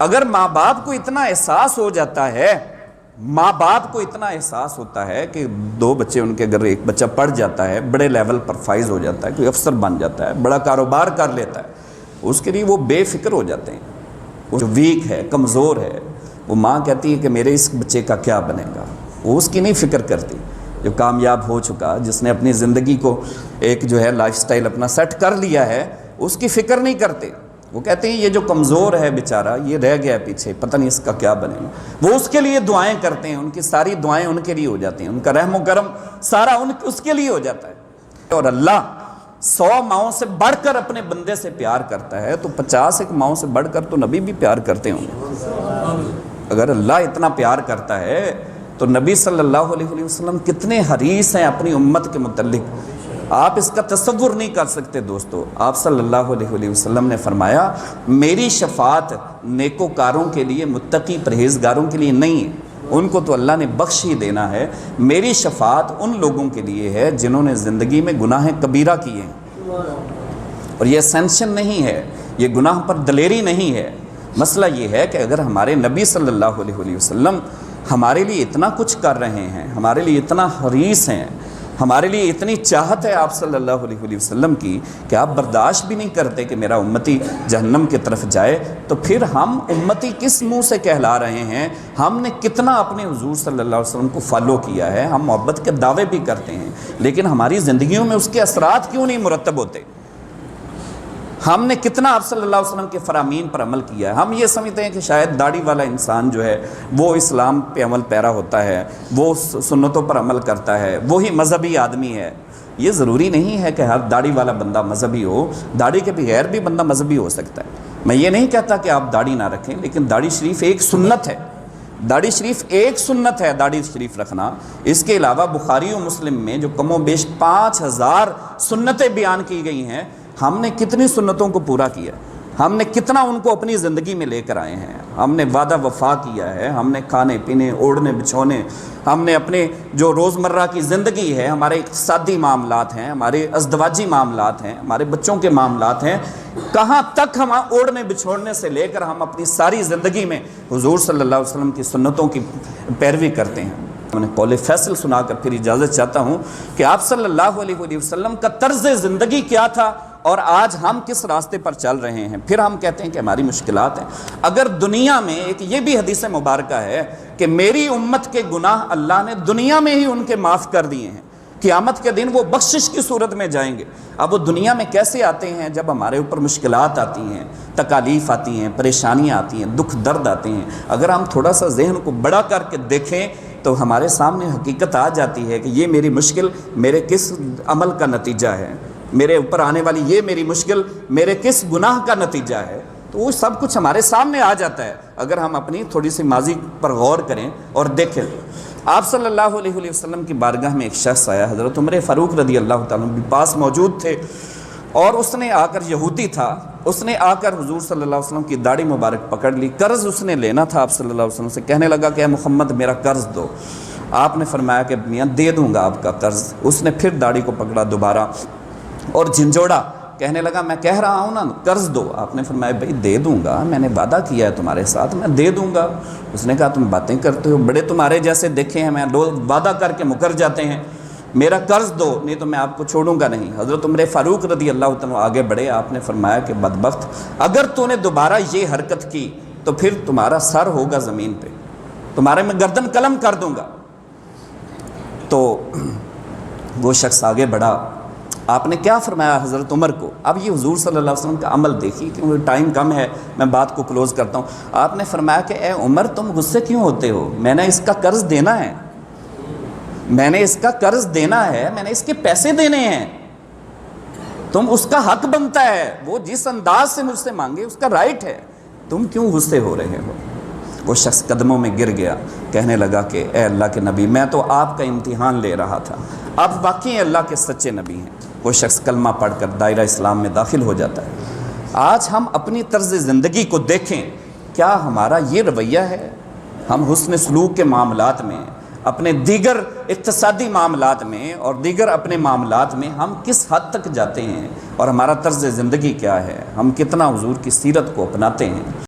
اگر ماں باپ کو اتنا احساس ہو جاتا ہے، ماں باپ کو اتنا احساس ہوتا ہے کہ دو بچے ان کے اگر ایک بچہ پڑھ جاتا ہے، بڑے لیول پر فائز ہو جاتا ہے، کوئی افسر بن جاتا ہے، بڑا کاروبار کر لیتا ہے، اس کے لیے وہ بے فکر ہو جاتے ہیں۔ وہ جو ویک ہے، کمزور ہے، وہ ماں کہتی ہے کہ میرے اس بچے کا کیا بنے گا، وہ اس کی نہیں فکر کرتی۔ جو کامیاب ہو چکا، جس نے اپنی زندگی کو ایک جو ہے لائف سٹائل اپنا سیٹ کر لیا ہے، اس کی فکر نہیں کرتے۔ وہ کہتے ہیں یہ جو کمزور ہے بیچارہ، یہ رہ گیا پیچھے، پتہ نہیں اس کا کیا بنے گا۔ وہ اس کے لیے دعائیں کرتے ہیں، ان کی ساری دعائیں ان کے لیے ہو جاتی ہیں، ان کا رحم و کرم سارا اس کے لیے ہو جاتا ہے۔ اور اللہ 100 ماؤں سے بڑھ کر اپنے بندے سے پیار کرتا ہے، تو 50 ایک ماؤں سے بڑھ کر تو نبی بھی پیار کرتے ہوں گے۔ اگر اللہ اتنا پیار کرتا ہے تو نبی صلی اللہ علیہ وسلم کتنے حریص ہیں اپنی امت کے متعلق، آپ اس کا تصور نہیں کر سکتے دوستو۔ آپ صلی اللہ علیہ وسلم نے فرمایا میری شفاعت نیکوکاروں کے لیے، متقی پرہیزگاروں کے لیے نہیں ہے، ان کو تو اللہ نے بخش ہی دینا ہے، میری شفاعت ان لوگوں کے لیے ہے جنہوں نے زندگی میں گناہ کبیرہ کیے ہیں۔ اور یہ اسینشن نہیں ہے، یہ گناہ پر دلیری نہیں ہے۔ مسئلہ یہ ہے کہ اگر ہمارے نبی صلی اللہ علیہ وسلم ہمارے لیے اتنا کچھ کر رہے ہیں، ہمارے لیے اتنا حریص ہیں، ہمارے لیے اتنی چاہت ہے آپ صلی اللہ علیہ وسلم کی کہ آپ برداشت بھی نہیں کرتے کہ میرا امتی جہنم کی طرف جائے، تو پھر ہم امتی کس منہ سے کہلا رہے ہیں؟ ہم نے کتنا اپنے حضور صلی اللہ علیہ وسلم کو فالو کیا ہے، ہم محبت کے دعوے بھی کرتے ہیں، لیکن ہماری زندگیوں میں اس کے اثرات کیوں نہیں مرتب ہوتے؟ ہم نے کتنا آپ صلی اللہ علیہ وسلم کے فرامین پر عمل کیا ہے؟ ہم یہ سمجھتے ہیں کہ شاید داڑھی والا انسان جو ہے وہ اسلام پہ عمل پیرا ہوتا ہے، وہ سنتوں پر عمل کرتا ہے، وہی مذہبی آدمی ہے۔ یہ ضروری نہیں ہے کہ ہر داڑھی والا بندہ مذہبی ہو، داڑھی کے بغیر بھی بندہ مذہبی ہو سکتا ہے۔ میں یہ نہیں کہتا کہ آپ داڑھی نہ رکھیں، لیکن داڑھی شریف ایک سنت ہے، داڑھی شریف ایک سنت ہے، داڑھی شریف رکھنا۔ اس کے علاوہ بخاری و مسلم میں جو کم و بیش 5000 سنتیں بیان کی گئی ہیں، ہم نے کتنی سنتوں کو پورا کیا، ہم نے کتنا ان کو اپنی زندگی میں لے کر آئے ہیں، ہم نے وعدہ وفا کیا ہے، ہم نے کھانے پینے، اوڑھنے بچھونے، ہم نے اپنے جو روزمرہ کی زندگی ہے، ہمارے اقتصادی معاملات ہیں، ہمارے ازدواجی معاملات ہیں، ہمارے بچوں کے معاملات ہیں، کہاں تک ہم اوڑھنے بچھوڑنے سے لے کر ہم اپنی ساری زندگی میں حضور صلی اللہ علیہ وسلم کی سنتوں کی پیروی کرتے ہیں۔ میں نے قول فیصل سنا کر پھر اجازت چاہتا ہوں کہ آپ صلی اللہ علیہ وسلم کا طرز زندگی کیا تھا اور آج ہم کس راستے پر چل رہے ہیں۔ پھر ہم کہتے ہیں کہ ہماری مشکلات ہیں۔ اگر دنیا میں ایک یہ بھی حدیث مبارکہ ہے کہ میری امت کے گناہ اللہ نے دنیا میں ہی ان کے معاف کر دیے ہیں، قیامت کے دن وہ بخشش کی صورت میں جائیں گے۔ اب وہ دنیا میں کیسے آتے ہیں؟ جب ہمارے اوپر مشکلات آتی ہیں، تکالیف آتی ہیں، پریشانیاں آتی ہیں، دکھ درد آتے ہیں۔ اگر ہم تھوڑا سا ذہن کو بڑا کر کے دیکھیں تو ہمارے سامنے حقیقت آ جاتی ہے کہ یہ میری مشکل میرے کس عمل کا نتیجہ ہے، میرے اوپر آنے والی یہ میری مشکل میرے کس گناہ کا نتیجہ ہے۔ تو وہ سب کچھ ہمارے سامنے آ جاتا ہے اگر ہم اپنی تھوڑی سی ماضی پر غور کریں اور دیکھیں۔ آپ صلی اللہ علیہ وسلم کی بارگاہ میں ایک شخص آیا، حضرت عمر فاروق رضی اللہ تعالیٰ عنہ بھی پاس موجود تھے، اور اس نے آ کر، یہودی تھا، اس نے آ کر حضور صلی اللہ علیہ وسلم کی داڑھی مبارک پکڑ لی۔ قرض اس نے لینا تھا آپ صلی اللہ علیہ وسلم سے، کہنے لگا کہ اے محمد میرا قرض دو۔ آپ نے فرمایا کہ میاں دے دوں گا آپ کا قرض۔ اس نے پھر داڑھی کو پکڑا دوبارہ اور جھنجھوڑا، کہنے لگا میں کہہ رہا ہوں نا قرض دو۔ آپ نے فرمایا بھائی دے دوں گا، میں نے وعدہ کیا ہے تمہارے ساتھ، میں دے دوں گا۔ اس نے کہا تم باتیں کرتے ہو، بڑے تمہارے جیسے دیکھے ہیں میں، لوگ وعدہ کر کے مکر جاتے ہیں، میرا قرض دو نہیں تو میں آپ کو چھوڑوں گا نہیں۔ حضرت عمر فاروق رضی اللہ تعالیٰ آگے بڑھے، آپ نے فرمایا کہ بدبخت، اگر تو نے دوبارہ یہ حرکت کی تو پھر تمہارا سر ہوگا زمین پہ، تمہارے میں گردن قلم کر دوں گا۔ تو وہ شخص آگے بڑھا، آپ نے کیا فرمایا حضرت عمر کو؟ اب یہ حضور صلی اللہ علیہ وسلم کا عمل دیکھیے، کیونکہ ٹائم کم ہے، میں بات کو کلوز کرتا ہوں۔ آپ نے فرمایا کہ اے عمر تم غصے کیوں ہوتے ہو؟ میں نے اس کا قرض دینا ہے، میں نے اس کا قرض دینا ہے، میں نے اس کے پیسے دینے ہیں، تم اس کا حق بنتا ہے، وہ جس انداز سے مجھ سے مانگے اس کا رائٹ ہے، تم کیوں غصے ہو رہے ہو؟ وہ شخص قدموں میں گر گیا، کہنے لگا کہ اے اللہ کے نبی میں تو آپ کا امتحان لے رہا تھا، آپ واقعی اللہ کے سچے نبی ہیں۔ وہ شخص کلمہ پڑھ کر دائرہ اسلام میں داخل ہو جاتا ہے۔ آج ہم اپنی طرز زندگی کو دیکھیں، کیا ہمارا یہ رویہ ہے؟ ہم حسن سلوک کے معاملات میں، اپنے دیگر اقتصادی معاملات میں اور دیگر اپنے معاملات میں ہم کس حد تک جاتے ہیں، اور ہمارا طرز زندگی کیا ہے؟ ہم کتنا حضور کی سیرت کو اپناتے ہیں؟